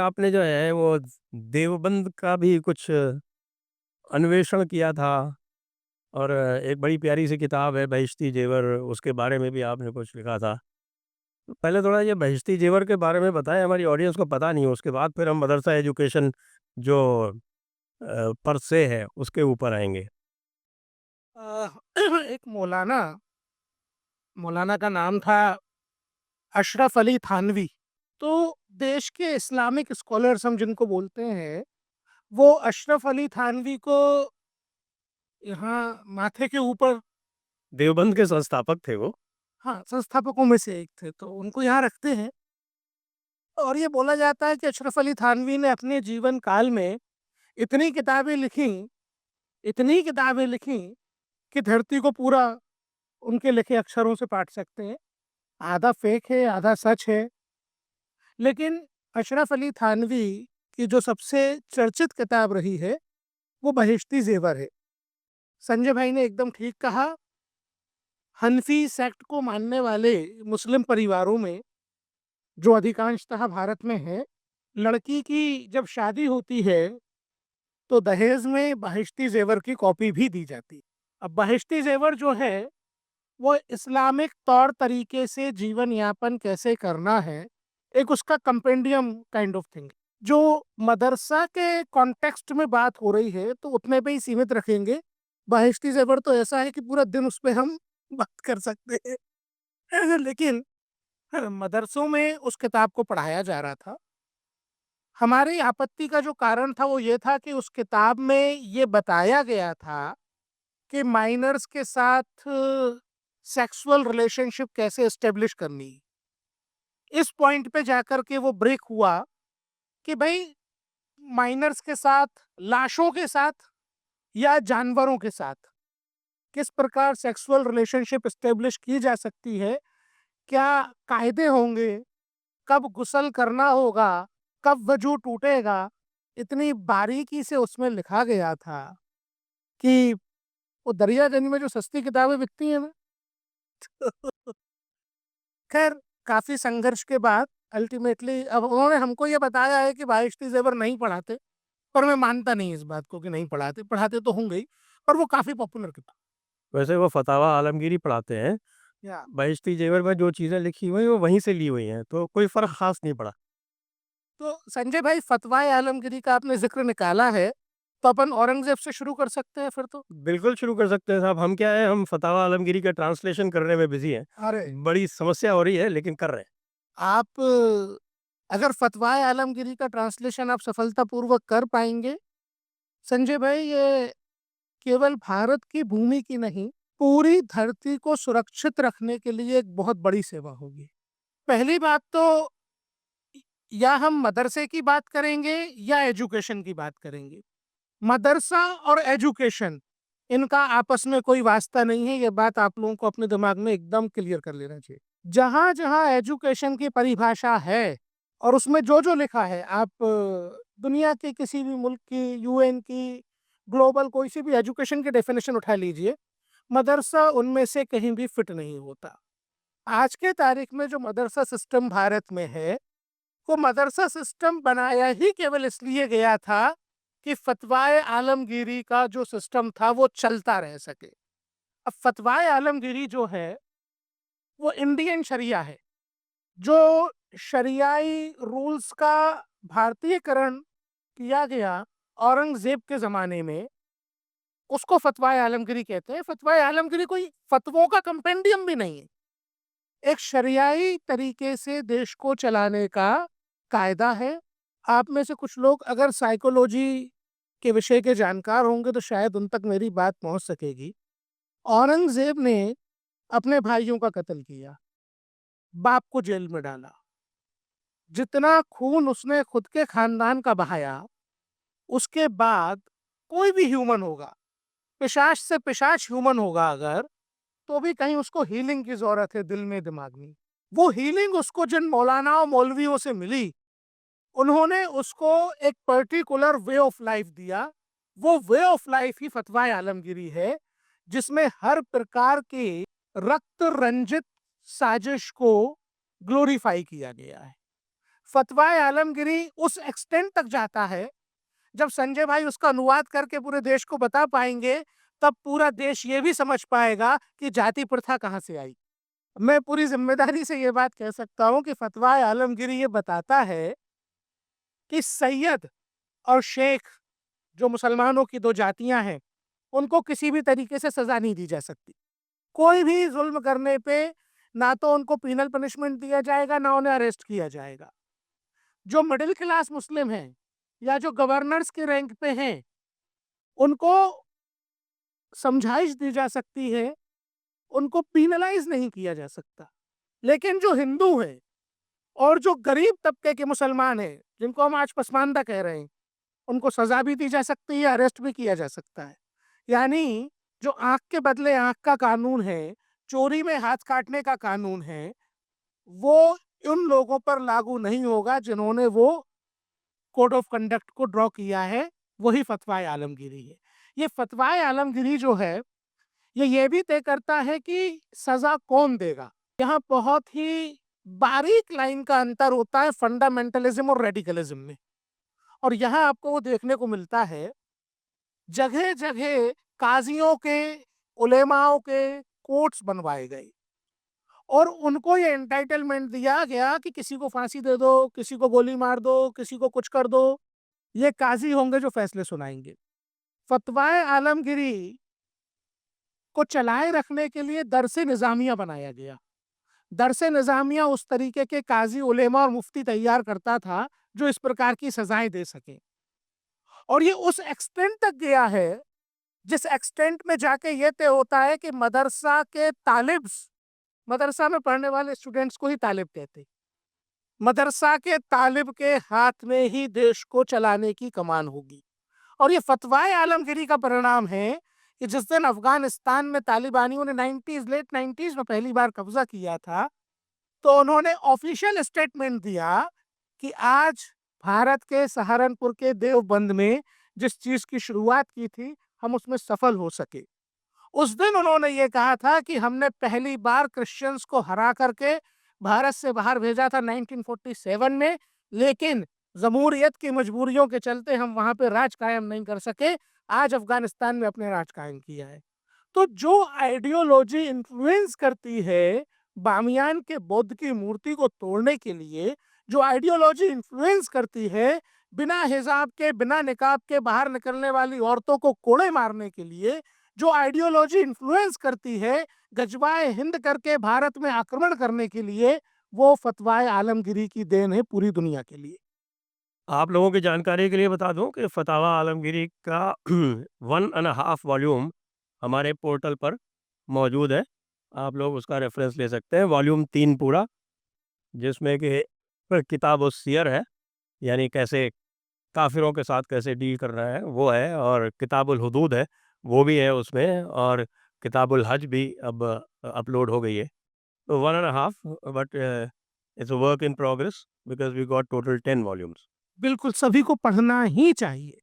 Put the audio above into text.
आपने जो है वो देवबंद का भी कुछ अन्वेषण किया था और एक बड़ी प्यारी सी किताब है बहिश्ती जेवर, उसके बारे में भी आपने कुछ लिखा था। तो पहले थोड़ा ये बहिश्ती जेवर के बारे में बताएँ, हमारी ऑडियंस को पता नहीं है, उसके बाद फिर हम मदरसा एजुकेशन जो पर से है उसके ऊपर आएँगे। एक मौलाना मौलाना का नाम था अशरफ अली थानवी। तो देश के इस्लामिक स्कॉलर्स हम जिनको बोलते हैं, वो अशरफ अली थानवी को यहाँ माथे के ऊपर, देवबंद के संस्थापक थे वो। हाँ, संस्थापकों में से एक थे, तो उनको यहाँ रखते हैं। और ये बोला जाता है कि अशरफ अली थानवी ने अपने जीवन काल में इतनी किताबें लिखी, इतनी किताबें लिखी कि धरती को पूरा उनके लिखे अक्षरों से पाट सकते हैं। आधा फेक है, आधा सच है। लेकिन अशरफ अली थानवी की जो सबसे चर्चित किताब रही है, वो बहिश्ती ज़ेवर है। संजय भाई ने एकदम ठीक कहा। हनफी सेक्ट को मानने वाले मुस्लिम परिवारों में, जो अधिकांशतः भारत में है, लड़की की जब शादी होती है, तो दहेज में बहिश्ती ज़ेवर की कॉपी भी दी जाती है। अब बहिश्ती ज़ेवर जो है, वो इस्लामिक तौर तरीके से जीवन यापन कैसे करना है, एक उसका कंपेंडियम काइंड ऑफ थिंग। जो मदरसा के कॉन्टेक्स्ट में बात हो रही है, तो उतने पे ही सीमित रखेंगे। बहिश्ती ज़ेवर तो ऐसा है कि पूरा दिन उस पे हम बात कर सकते हैं। लेकिन मदरसों में उस किताब को पढ़ाया जा रहा था। हमारी आपत्ति का जो कारण था वो ये था कि उस किताब में ये बताया गया था कि माइनर्स के साथ सेक्सुअल रिलेशनशिप कैसे एस्टेब्लिश करनी। इस पॉइंट पे जाकर के वो ब्रेक हुआ कि भाई, माइनर्स के साथ, लाशों के साथ या जानवरों के साथ किस प्रकार सेक्सुअल रिलेशनशिप एस्टेब्लिश की जा सकती है, क्या कायदे होंगे, कब गुस्ल करना होगा, कब वजू टूटेगा, इतनी बारीकी से उसमें लिखा गया था कि वो दरिया गंज में जो सस्ती किताबें बिकती हैं ना, खैर, काफी संघर्ष के बाद अल्टीमेटली अब उन्होंने हमको ये बताया है कि बाइश्ती ज़ेवर नहीं पढ़ाते, पर मैं मानता नहीं इस बात को कि नहीं पढ़ाते, पढ़ाते तो होंगे ही। और वो काफी पॉपुलर किताब। वैसे वो फतावा आलमगीरी पढ़ाते हैं, या बहिश्ती जेवर में जो चीज़ें लिखी हुई हैं वो वहीं से ली हुई हैं, तो कोई फ़र्क ख़ास नहीं पड़ा। तो संजय भाई, फतवाए आलमगीरी का आपने जिक्र निकाला है, तो अपन औरंगजेब से शुरू कर सकते हैं फिर तो। बिल्कुल शुरू कर सकते हैं साहब, हम क्या है, हम फतावा आलमगीरी का ट्रांसलेशन करने में बिज़ी हैं। अरे, बड़ी समस्या हो रही है लेकिन कर रहे हैं। आप अगर फतवाए आलमगीरी का ट्रांसलेशन आप सफलतापूर्वक कर पाएंगे, संजय भाई, ये केवल भारत की भूमि की नहीं, पूरी धरती को सुरक्षित रखने के लिए एक बहुत बड़ी सेवा होगी। पहली बात तो, या हम मदरसे की बात करेंगे या एजुकेशन की बात करेंगे। मदरसा और एजुकेशन, इनका आपस में कोई वास्ता नहीं है। ये बात आप लोगों को अपने दिमाग में एकदम क्लियर कर लेना चाहिए। जहां जहां एजुकेशन की परिभाषा है और उसमें जो जो लिखा है, आप दुनिया के किसी भी मुल्क की, यूएन की, ग्लोबल कोई सी भी एजुकेशन की डेफिनेशन उठा लीजिए, मदरसा उनमें से कहीं भी फिट नहीं होता। आज के तारीख में जो मदरसा सिस्टम भारत में है, वो मदरसा सिस्टम बनाया ही केवल इसलिए गया था कि फतवाए आलमगीरी का जो सिस्टम था वो चलता रह सके। अब फतवाए आलमगीरी जो है, वो इंडियन शरिया है। जो शरियाई रूल्स का भारतीयकरण किया गया औरंगजेब के ज़माने में, उसको फतवाए आलमगीरी कहते हैं। फतवाए आलमगीरी कोई फतवों का कंपेंडियम भी नहीं है। एक शरियाई तरीके से देश को चलाने का कायदा है। आप में से कुछ लोग अगर साइकोलॉजी के विषय के जानकार होंगे, तो शायद उन तक मेरी बात पहुंच सकेगी। औरंगजेब ने अपने भाइयों का कत्ल किया, बाप को जेल में डाला। जितना खून उसने खुद के खानदान का बहाया, उसके बाद कोई भी ह्यूमन होगा, पिशाच से पिशाच ह्यूमन होगा अगर, तो भी कहीं उसको हीलिंग की जरूरत है, दिल में, दिमाग में। वो हीलिंग उसको जिन मौलाना और मौलवियों से मिली, उन्होंने उसको एक पर्टिकुलर वे ऑफ लाइफ दिया। वो वे ऑफ लाइफ ही फतवाए आलमगीरी है, जिसमें हर प्रकार के रक्त रंजित साजिश को ग्लोरीफाई किया गया है। फतवाए आलमगिरी उस एक्सटेंट तक जाता है, जब संजय भाई उसका अनुवाद करके पूरे देश को बता पाएंगे, तब पूरा देश ये भी समझ पाएगा कि जाति प्रथा कहाँ से आई। मैं पूरी जिम्मेदारी से ये बात कह सकता हूँ कि फतवाए आलमगिरी ये बताता है कि सैयद और शेख, जो मुसलमानों की दो जातियां हैं, उनको किसी भी तरीके से सजा नहीं दी जा सकती। कोई भी जुल्म करने पे ना तो उनको पीनल पनिशमेंट दिया जाएगा, ना उन्हें अरेस्ट किया जाएगा। जो मिडिल क्लास मुस्लिम हैं या जो गवर्नर्स के रैंक पे हैं, उनको समझाइश दी जा सकती है, उनको पीनलाइज नहीं किया जा सकता। लेकिन जो हिंदू है और जो गरीब तबके के मुसलमान हैं, जिनको हम आज पसमानदा कह रहे हैं, उनको सजा भी दी जा सकती है, अरेस्ट भी किया जा सकता है। यानी जो आंख के बदले आंख का कानून है, चोरी में हाथ काटने का कानून है, वो उन लोगों पर लागू नहीं होगा जिन्होंने वो कोड ऑफ कंडक्ट को ड्रॉ किया है। वही फतवाए आलमगीरी है। ये फतवाए आलमगीरी जो है, ये भी तय करता है कि सजा कौन देगा। यहाँ बहुत ही बारीक लाइन का अंतर होता है फंडामेंटलिज्म और रेडिकलिज्म में। और यहाँ आपको वो देखने को मिलता है, जगह जगह काजियों के, उलेमाओं के कोर्ट्स बनवाए गए और उनको ये एंटाइटलमेंट दिया गया कि किसी को फांसी दे दो, किसी को गोली मार दो, किसी को कुछ कर दो, ये काजी होंगे जो फैसले सुनाएंगे। फतवाए आलमगीरी को चलाए रखने के लिए दरसे निजामिया बनाया गया। दरसे निजामिया उस तरीके के काजी, उलेमा और मुफ्ती तैयार करता था जो इस प्रकार की सजाएं दे सके। और ये उस एक्सटेंट तक गया है जिस एक्सटेंट में जाके ये तय होता है कि मदरसा के तालिब्स, मदरसा में पढ़ने वाले स्टूडेंट्स को ही तालिब कहते, मदरसा के तालिब के हाथ में ही देश को चलाने की कमान होगी। और ये फतवाए आलमगीरी का परिणाम है कि जिस दिन अफगानिस्तान में तालिबानियों ने लेट 90s में पहली बार कब्जा किया था, तो उन्होंने ऑफिशियल स्टेटमेंट दिया कि आज भारत के सहारनपुर के देवबंद में जिस चीज की शुरुआत की थी, हम उसमें सफल हो सके। उस दिन उन्होंने ये कहा था कि हमने पहली बार क्रिश्चियंस को हरा करके भारत से बाहर भेजा था 1947 में, लेकिन जमहूरियत की मजबूरियों के चलते हम वहां पे राज कायम नहीं कर सके। आज अफगानिस्तान में अपने राज कायम किया है। तो जो आइडियोलॉजी इन्फ्लुएंस करती है बामियान के बुद्ध की मूर्ति को तोड़ने के लिए, जो आइडियोलॉजी इन्फ्लुएंस करती है बिना हिजाब के, बिना निकाब के बाहर निकलने वाली औरतों को कोड़े मारने के लिए, जो आइडियोलॉजी इन्फ्लुएंस करती है गजवाए हिंद करके भारत में आक्रमण करने के लिए, वो फतवाए आलमगीरी की देन है पूरी दुनिया के लिए। आप लोगों की जानकारी के लिए बता दूँ कि फ़तावा आलमगीरी का 1 एंड अ हाफ़ वॉल्यूम हमारे पोर्टल पर मौजूद है। आप लोग उसका रेफ़रेंस ले सकते हैं। वॉल्यूम 3 पूरा, जिसमें कि किताब-उस-सियर है, यानी कैसे काफ़िरों के साथ कैसे डील करना है, वो है, और किताबुल-हुदूद है, वो भी है उसमें, और किताबुल-हज भी अब अपलोड हो गई है। तो 1 and a half, but it's a work in progress because we got total 10 volumes. बिल्कुल, सभी को पढ़ना ही चाहिए।